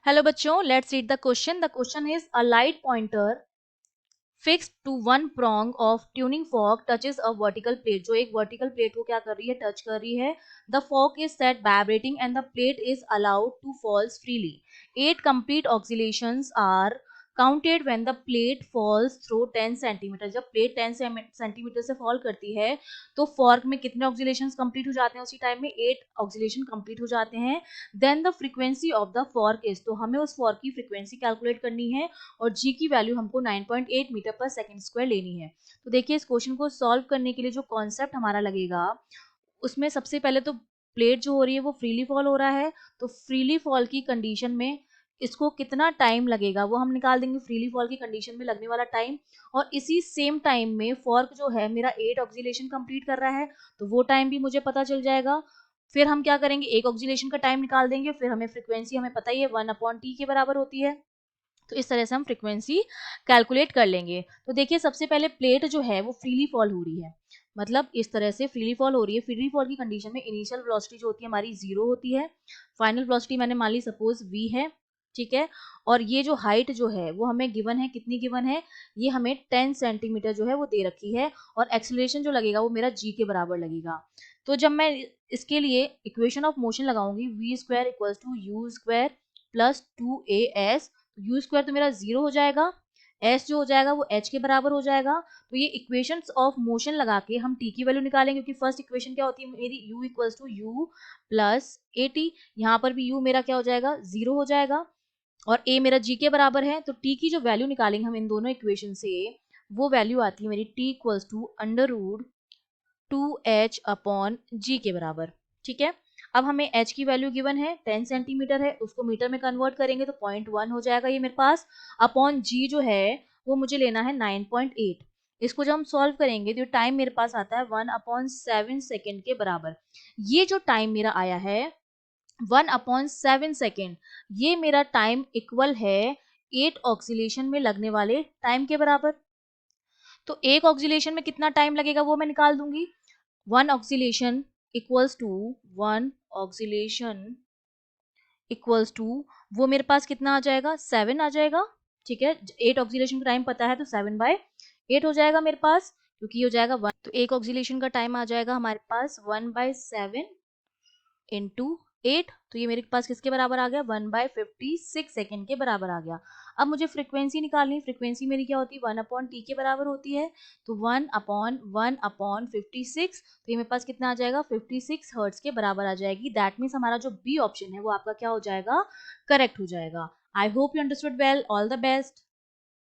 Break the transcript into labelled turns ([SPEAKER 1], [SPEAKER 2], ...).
[SPEAKER 1] Hello बच्चों, let's read the question. The question is a light pointer fixed to one prong of tuning fork touches a vertical plate. जो एक vertical plate को क्या कर रही है, टच कर रही है. The fork is set vibrating and the plate is allowed to falls freely. 8 complete oscillations are counted when the plate falls through 10 centimetre. जब प्लेट 10 सेंटीमीटर से फॉल करती है तो फॉर्क में कितने ऑक्सीलेशंस कंप्लीट हो जाते हैं? उसी टाइम में 8 ऑक्सीलेशन कंप्लीट हो जाते हैं. Then the frequency of the fork is, तो हमें उस फॉर्क की फ्रीक्वेंसी कैलकुलेट करनी है और g की वैल्यू हमको 9.8 मीटर पर सेकंड स्क्वायर लेनी है. तो देखिए, इस क्वेश्चन को सॉल्व करने के लिए जो कॉन्सेप्ट हमारा लगेगा उसमें सबसे पहले तो प्लेट जो हो रही है वो फ्रीली फॉल हो रहा है. तो फ्रीली फॉल की कंडीशन में इसको कितना टाइम लगेगा वो हम निकाल देंगे, फ्रीली फॉल की कंडीशन में लगने वाला टाइम. और इसी सेम टाइम में फॉर्क जो है मेरा 8 ऑक्सीलेशन कंप्लीट कर रहा है तो वो टाइम भी मुझे पता चल जाएगा. फिर हम क्या करेंगे, एक ऑक्सीलेशन का टाइम निकाल देंगे. फिर हमें फ्रीक्वेंसी हमें पता ही है 1/t के बराबर होती है. तो इस तरह से हम फ्रीक्वेंसी कैलकुलेट कर लेंगे. तो देखिए, सबसे पहले प्लेट जो है वो फ्रीली फॉल हो रही है, मतलब इस तरह से फ्रीली फॉल हो रही है. फ्रीली फॉल की कंडीशन में इनिशियल वेलोसिटी जो होती है हमारी 0 होती है. फाइनल वेलोसिटी मैंने मान ली सपोज v है, ठीक है. और ये जो हाइट जो है वो हमें गिवन है, कितनी गिवन है, ये हमें 10 सेंटीमीटर जो है वो दे रखी है. और एक्सेलरेशन जो लगेगा वो मेरा g के बराबर लगेगा. तो जब मैं इसके लिए इक्वेशन ऑफ मोशन लगाऊंगी v square equals to u square plus 2as, u square तो मेरा 0 हो जाएगा, एस जो हो जाएगा वो एच के बराबर हो जाएगा. तो ये इक्वेशंस ऑफ मोशन लगा के हम टी की वैल्यू निकालेंगे, क्योंकि फर्स्ट इक्वेशन क्या होती है मेरी, u equals to u plus a t. यहाँ पर भी u मेरा क्या हो जाएगा, 0 हो जाएगा और a मेरा g के बराबर है. तो t की जो वैल्यू निकालेंगे हम इन दोनों इक्वेशन से, वो वैल्यू आती है मेरी t equals to under root 2h upon g के बराबर. ठीक है. अब हमें h की वैल्यू गिवन है 10 सेंटीमीटर है, उसको मीटर में कन्वर्ट करेंगे तो 0.1 हो जाएगा ये मेरे पास. अपॉन g जो है वो मुझे लेना है 9.8. इसको जब हम सॉल्व करेंगे तो टाइम मेरे पास आता है 1/7 सेकेंड के बराबर. ये जो टाइम मेरा आया है 1/7 सेकेंड, ये मेरा टाइम इक्वल है 8 ऑक्सीलेशन में लगने वाले टाइम के बराबर. तो एक ऑक्सीलेशन में कितना टाइम लगेगा वो मैं निकाल दूंगी. One oscillation equals to one oscillation equals to वो मेरे पास कितना आ जाएगा, 7 आ जाएगा. ठीक है, 8 ऑक्सीलेशन का टाइम पता है तो 7/8 हो जाएगा मेरे पास, क्योंकि हो जाएगा 1. तो एक ऑक्सीलेशन का टाइम आ जाएगा हमारे पास 1/7 इंटू 8. तो ये मेरे पास किसके बराबर आ गया, 1/56 सेकेंड के बराबर आ गया. अब मुझे फ्रीक्वेंसी निकालनी. फ्रीक्वेंसी मेरी क्या होती है, 1/t के बराबर होती है. तो 1/1/56, तो ये मेरे पास कितना आ जाएगा, 56 हर्ट्ज के बराबर आ जाएगी. दैट मीन्स हमारा जो बी ऑप्शन है वो आपका क्या हो जाएगा, करेक्ट हो जाएगा. I hope you understood well. All the best.